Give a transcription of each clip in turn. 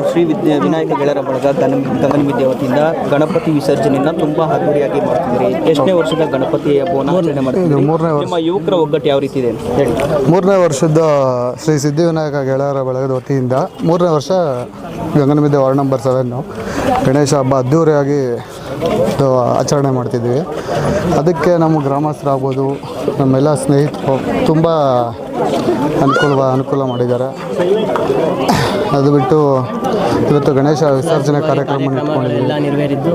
ಶ್ರೀ ವಿನಾಯಕ ಗೆಳೆಯರ ಬಳಗ ಗಂಗನಮಿದ್ದೆ ವತಿಯಿಂದ ಗಣಪತಿ ವಿಸರ್ಜನೆಯನ್ನು ತುಂಬ ಅದ್ದೂರಿಯಾಗಿ ಮಾಡ್ತಿದ್ದೀರಿ. ಎಷ್ಟನೇ ವರ್ಷದ ಗಣಪತಿ ಹಬ್ಬವನ್ನು ಆಚರಣೆ ಮಾಡ್ತಿದ್ದೀರಿ? ನಿಮ್ಮ ಯುವಕರ ಒಗ್ಗಟ್ಟು ಯಾವ ರೀತಿ ಇದೆ ಹೇಳಿ. 3ನೇ ವರ್ಷದ ಶ್ರೀ ಸಿದ್ಧಿವಿನಾಯಕ ಗೆಳೆಯರ ಬಳಗದ ವತಿಯಿಂದ 3ನೇ ವರ್ಷ ಗಂಗನಮಿದ್ದೆ ವಾರ್ಡ್ ನಂಬರ್ 7 ಗಣೇಶ ಹಬ್ಬ ಅದ್ದೂರಿಯಾಗಿ ಆಚರಣೆ ಮಾಡ್ತಿದ್ವಿ. ಅದಕ್ಕೆ ನಮ್ಮ ಗ್ರಾಮಸ್ಥರಾಗ್ಬೋದು, ನಮ್ಮೆಲ್ಲ ಸ್ನೇಹಿತರು ತುಂಬ ಅನುಕೂಲ ಮಾಡಿದ್ದಾರೆ. ಅದು ಬಿಟ್ಟು ಇವತ್ತು ಗಣೇಶ ವಿಸರ್ಜನೆ ಕಾರ್ಯಕ್ರಮ ಇಟ್ಕೊಂಡಿದ್ದೀವಿ.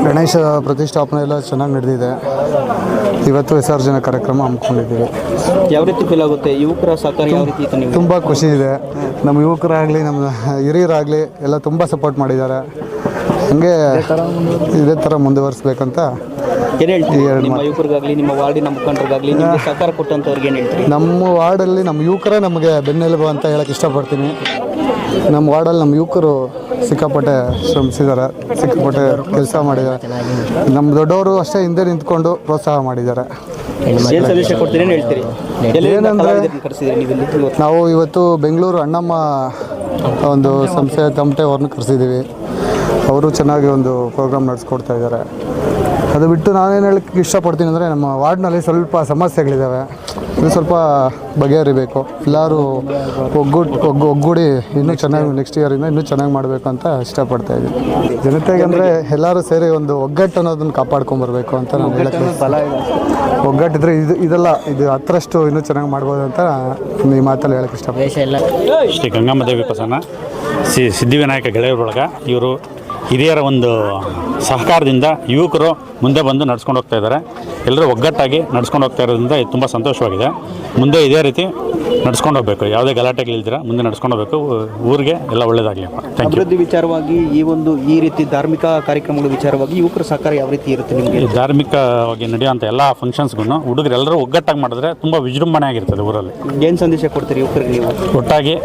ಗಣೇಶ ಪ್ರತಿಷ್ಠಾಪನೆ ಎಲ್ಲ ಚೆನ್ನಾಗಿ ನಡೆದಿದೆ. ಇವತ್ತು ವಿಸರ್ಜನೆ ಕಾರ್ಯಕ್ರಮ ಹಮ್ಮಿಕೊಂಡಿದ್ದೀವಿ. ಯಾವ ರೀತಿ ಫೀಲ್ ಆಗುತ್ತೆ? ಯುವಕರ ಸಹಕಾರ ಯಾವ ರೀತಿ ಇತ್ತು ನಿಮಗೆ? ತುಂಬ ಖುಷಿ ಇದೆ. ನಮ್ಮ ಯುವಕರಾಗಲಿ ನಮ್ಮ ಹಿರಿಯರಾಗಲಿ ಎಲ್ಲ ತುಂಬ ಸಪೋರ್ಟ್ ಮಾಡಿದ್ದಾರೆ. ಹಾಗೆ ಇದೇ ಥರ ಮುಂದುವರಿಸ್ಬೇಕಂತ ಏನು ಹೇಳ್ತೀವಿ? ನಿಮ್ಮ ಯುವಕರಿಗಾಗಲಿ ನಿಮ್ಮ ವಾರ್ಡಿನ ಮುಖಂಡರಿಗಾಗಲಿ ನಿಮಗೆ ಸಹಕಾರ ಕೊಟ್ಟಂಥವ್ರಿಗೆ ಏನು ಹೇಳ್ತೀವಿ? ನಮ್ಮ ವಾರ್ಡಲ್ಲಿ ನಮ್ಮ ಯುವಕರೇ ನಮಗೆ ಬೆನ್ನೆಲುಬು ಅಂತ ಹೇಳಕ್ಕೆ ಇಷ್ಟಪಡ್ತೀನಿ. ನಮ್ಮ ವಾರ್ಡಲ್ಲಿ ನಮ್ಮ ಯುವಕರು ಸಿಕ್ಕಾಪಟ್ಟೆ ಶ್ರಮಿಸಿದ್ದಾರೆ, ಸಿಕ್ಕಾಪಟ್ಟೆ ಕೆಲಸ ಮಾಡಿದ್ದಾರೆ. ನಮ್ಮ ದೊಡ್ಡವರು ಅಷ್ಟೇ ಹಿಂದೆ ನಿಂತ್ಕೊಂಡು ಪ್ರೋತ್ಸಾಹ ಮಾಡಿದ್ದಾರೆ. ಸಂದೇಶ ಕೊಡ್ತೀರಿ ಏನು ಹೇಳ್ತೀರಿ? ಏನಂದರೆ ನಾವು ಇವತ್ತು ಬೆಂಗಳೂರು ಅಣ್ಣಮ್ಮ ಒಂದು ಸಂಸ್ಥೆ ತಮಟೆ ಅವ್ರನ್ನ ಕರೆಸಿದ್ದೀವಿ. ಅವರು ಚೆನ್ನಾಗಿ ಒಂದು ಪ್ರೋಗ್ರಾಮ್ ನಡೆಸ್ಕೊಡ್ತಾ ಇದ್ದಾರೆ. ಅದು ಬಿಟ್ಟು ನಾನೇನು ಹೇಳಕ್ಕೆ ಇಷ್ಟಪಡ್ತೀನಿ ಅಂದರೆ ನಮ್ಮ ವಾರ್ಡ್ನಲ್ಲಿ ಸ್ವಲ್ಪ ಸಮಸ್ಯೆಗಳಿದ್ದಾವೆ. ಇದು ಸ್ವಲ್ಪ ಬಗೆಹರಿಬೇಕು. ಎಲ್ಲರೂ ಒಗ್ಗೂಡಿ ಇನ್ನೂ ಚೆನ್ನಾಗಿ ನೆಕ್ಸ್ಟ್ ಇಯರಿಂದ ಇನ್ನೂ ಚೆನ್ನಾಗಿ ಮಾಡಬೇಕು ಅಂತ ಇಷ್ಟಪಡ್ತಾ ಇದ್ದೀನಿ. ಜನತೆಗೆ ಅಂದರೆ ಎಲ್ಲರೂ ಸೇರಿ ಒಂದು ಒಗ್ಗಟ್ಟು ಅನ್ನೋದನ್ನು ಕಾಪಾಡ್ಕೊಂಬರ್ಬೇಕು ಅಂತ ನಾನು ಹೇಳಕ್ಕೆ ಒಗ್ಗಟ್ಟಿದ್ರೆ ಇದು ಹತ್ತರಷ್ಟು ಇನ್ನೂ ಚೆನ್ನಾಗಿ ಮಾಡ್ಬೋದು ಅಂತ ಈ ಮಾತಲ್ಲಿ ಹೇಳಕ್ಕೆ ಇಷ್ಟಪಡ್ತೀನಿ. ಶ್ರೀ ಗಂಗಮ್ಮ ದೇವಿ ಪ್ರಸನ್ನ ಸಿದ್ಧಿವಿನಾಯಕ ಗೆಳೆಯರ ಬಳಗ ಇವರು ಹಿರಿಯರ ಒಂದು ಸಹಕಾರದಿಂದ ಯುವಕರು ಮುಂದೆ ಬಂದು ನಡ್ಸ್ಕೊಂಡು ಹೋಗ್ತಾ ಇದ್ದಾರೆ. ಎಲ್ಲರೂ ಒಗ್ಗಟ್ಟಾಗಿ ನಡ್ಸ್ಕೊಂಡು ಹೋಗ್ತಾ ಇರೋದ್ರಿಂದ ಇದು ತುಂಬ ಸಂತೋಷವಾಗಿದೆ. ಮುಂದೆ ಇದೇ ರೀತಿ ನಡ್ಸ್ಕೊಂಡು ಹೋಗಬೇಕು, ಯಾವುದೇ ಗಲಾಟೆಗಳಿಲ್ದಿರ ಮುಂದೆ ನಡ್ಸ್ಕೊಂಡು ಹೋಗಬೇಕು. ಊರಿಗೆ ಎಲ್ಲ ಒಳ್ಳೆಯದಾಗಲಿ. ಅಭಿವೃದ್ಧಿ ವಿಚಾರವಾಗಿ ಈ ರೀತಿ ಧಾರ್ಮಿಕ ಕಾರ್ಯಕ್ರಮಗಳ ವಿಚಾರವಾಗಿ ಯುವಕರ ಸಹಕಾರ ಯಾವ ರೀತಿ ಇರುತ್ತೆ ನಿಮಗೆ? ಧಾರ್ಮಿಕವಾಗಿ ನಡೆಯುವಂಥ ಎಲ್ಲ ಫಂಕ್ಷನ್ಸ್ಗೂ ಹುಡುಗರು ಎಲ್ಲರೂ ಒಗ್ಗಟ್ಟಾಗಿ ಮಾಡಿದ್ರೆ ತುಂಬ ವಿಜೃಂಭಣೆ ಆಗಿರ್ತದೆ ಊರಲ್ಲಿ. ಏನು ಸಂದೇಶ ಕೊಡ್ತೀರಿ ಯುವಕರಿಗೆ ನೀವು? ಒಟ್ಟಾಗಿ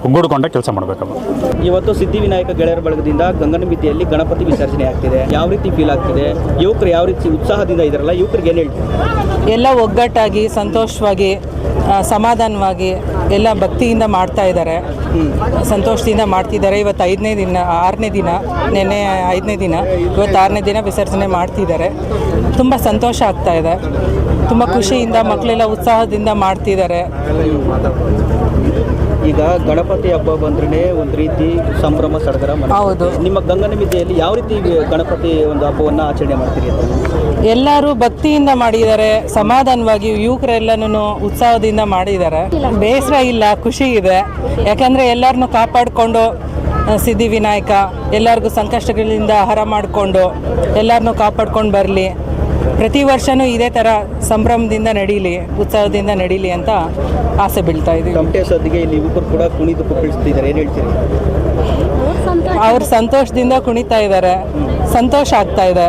ಒಗ್ಗೂಡಿಕೊಂಡೆ ಕೆಲಸ ಮಾಡಬೇಕು. ಇವತ್ತು ಸಿದ್ಧಿವಿನಾಯಕ ಗೆಳೆಯರ ಬಳಗದಿಂದ ಗಂಗನಮಿದ್ದೆಯಲ್ಲಿ ಗಣಪತಿ ವಿಸರ್ಜನೆ ಆಗ್ತಿದೆ. ಯಾವ ರೀತಿ ಫೀಲ್ ಆಗ್ತಿದೆ? ಯುವಕರು ಯಾವ ರೀತಿ ಉತ್ಸಾಹದಿಂದ ಇದ್ದಾರಲ್ಲ, ಯುವಕರಿಗೆ ಏನು ಹೇಳ್ತೀವಿ? ಎಲ್ಲ ಒಗ್ಗಟ್ಟಾಗಿ ಸಂತೋಷವಾಗಿ ಸಮಾಧಾನವಾಗಿ ಎಲ್ಲ ಭಕ್ತಿಯಿಂದ ಮಾಡ್ತಾ ಇದ್ದಾರೆ, ಸಂತೋಷದಿಂದ ಮಾಡ್ತಿದ್ದಾರೆ. ಇವತ್ತು 6ನೇ ದಿನ, ನೆನ್ನೆ 5ನೇ ದಿನ, ಇವತ್ತು 6ನೇ ದಿನ ವಿಸರ್ಜನೆ ಮಾಡ್ತಿದ್ದಾರೆ. ತುಂಬ ಸಂತೋಷ ಆಗ್ತಾ ಇದೆ. ತುಂಬ ಖುಷಿಯಿಂದ ಮಕ್ಕಳೆಲ್ಲ ಉತ್ಸಾಹದಿಂದ ಮಾಡ್ತಿದ್ದಾರೆ. ಈಗ ಗಣಪತಿ ಹಬ್ಬ ಬಂದ್ರೆ ಒಂದು ರೀತಿ ಸಂಭ್ರಮ ಸಡಗರ. ಹೌದು. ನಿಮ್ಮ ಗಂಗನಮಿದ್ದೆಯಲ್ಲಿ ಯಾವ ರೀತಿ ಗಣಪತಿ ಒಂದು ಹಬ್ಬವನ್ನು ಆಚರಣೆ ಮಾಡ್ತೀರಿ? ಎಲ್ಲರೂ ಭಕ್ತಿಯಿಂದ ಮಾಡಿದ್ದಾರೆ, ಸಮಾಧಾನವಾಗಿ ಯುವಕರೆಲ್ಲನೂ ಉತ್ಸಾಹದಿಂದ ಮಾಡಿದ್ದಾರೆ. ಬೇಸರ ಇಲ್ಲ, ಖುಷಿ ಇದೆ. ಯಾಕಂದರೆ ಎಲ್ಲರನ್ನೂ ಕಾಪಾಡಿಕೊಂಡು ಸಿದ್ಧಿವಿನಾಯಕ ಎಲ್ಲರಿಗೂ ಸಂಕಷ್ಟಗಳಿಂದ ಹರ ಮಾಡಿಕೊಂಡು ಎಲ್ಲರನ್ನೂ ಕಾಪಾಡ್ಕೊಂಡು ಬರಲಿ. ಪ್ರತಿ ವರ್ಷವೂ ಇದೇ ಥರ ಸಂಭ್ರಮದಿಂದ ನಡೀಲಿ, ಉತ್ಸಾಹದಿಂದ ನಡೀಲಿ ಅಂತ ಆಸೆ ಬೀಳ್ತಾ ಇದ್ದೀವಿ. ತಮಟೆ ಸದ್ದಿಗೆ ಇಲ್ಲಿ ಯುವಕರು ಕೂಡ ಕುಣಿದು ಕುಪ್ಪಳಿಸ್ತಿದ್ದಾರೆ, ಏನು ಹೇಳ್ತೀರಿ? ಅವ್ರು ಸಂತೋಷದಿಂದ ಕುಣಿತಾ ಇದ್ದಾರೆ, ಸಂತೋಷ ಆಗ್ತಾ ಇದೆ.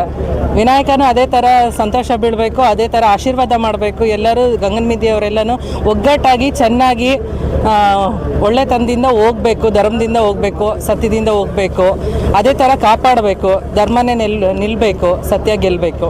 ವಿನಾಯಕನೂ ಅದೇ ಥರ ಸಂತೋಷ ಬೀಳಬೇಕು, ಅದೇ ಥರ ಆಶೀರ್ವಾದ ಮಾಡಬೇಕು. ಎಲ್ಲರೂ ಗಂಗನಮಿದ್ದೆಯವರೆಲ್ಲನೂ ಒಗ್ಗಟ್ಟಾಗಿ ಚೆನ್ನಾಗಿ ಒಳ್ಳೆತನದಿಂದ ಹೋಗಬೇಕು, ಧರ್ಮದಿಂದ ಹೋಗಬೇಕು, ಸತ್ಯದಿಂದ ಹೋಗಬೇಕು. ಅದೇ ಥರ ಕಾಪಾಡಬೇಕು, ಧರ್ಮನೇ ನಿಲ್ಲಬೇಕು, ಸತ್ಯ ಗೆಲ್ಲಬೇಕು.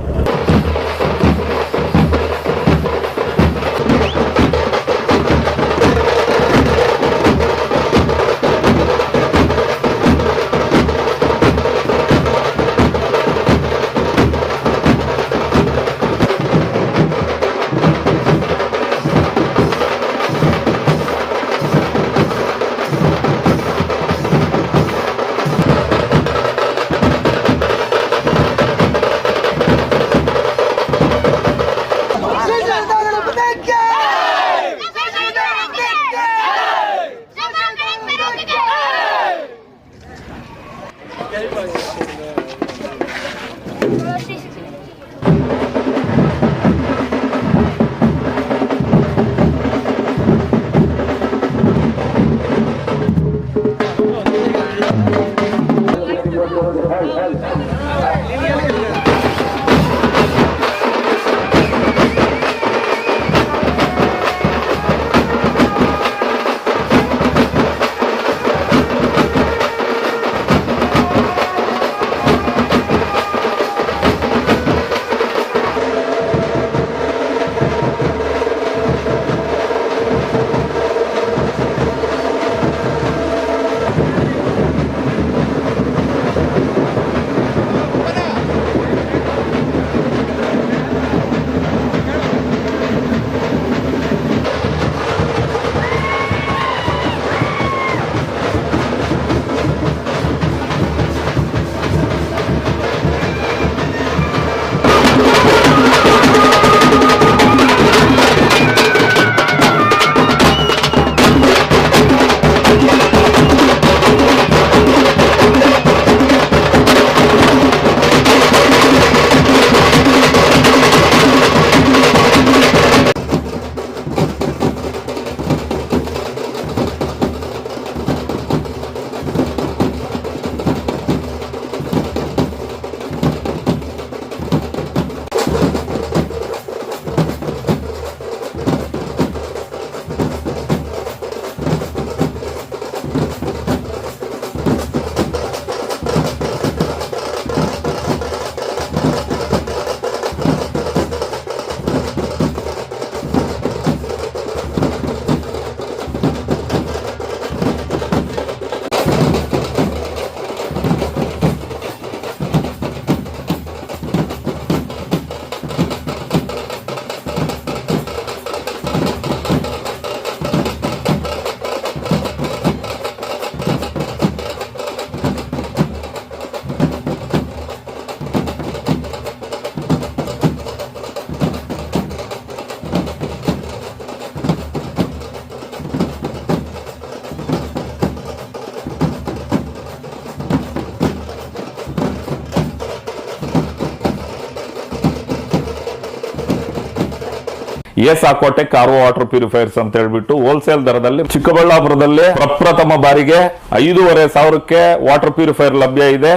S Aquatech RO water purifiers ಅಂತ ಹೇಳ್ಬಿಟ್ಟು ಹೋಲ್ಸೇಲ್ ದರದಲ್ಲಿ ಚಿಕ್ಕಬಳ್ಳಾಪುರದಲ್ಲಿ ಪ್ರಪ್ರಥಮ ಬಾರಿಗೆ 5,500ಕ್ಕೆ ವಾಟರ್ ಪ್ಯೂರಿಫೈರ್ ಲಭ್ಯ ಇದೆ.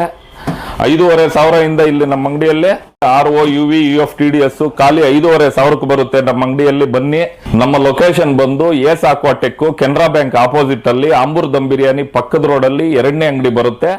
5,500 ಇಲ್ಲಿ ನಮ್ಮ ಅಂಗಡಿಯಲ್ಲಿ RO UV UF TDS ಖಾಲಿ 5,500ಕ್ಕೆ ಬರುತ್ತೆ ನಮ್ಮ ಅಂಗಡಿಯಲ್ಲಿ. ಬನ್ನಿ. ನಮ್ಮ ಲೊಕೇಶನ್ ಬಂದು S Aquatech Canara Bank opposite ಅಲ್ಲಿ ಆಂಬೂರ್ ದಮ್ ಬಿರಿಯಾನಿ ಪಕ್ಕದ ರೋಡ್ ಅಲ್ಲಿ 2ನೇ ಅಂಗಡಿ ಬರುತ್ತೆ.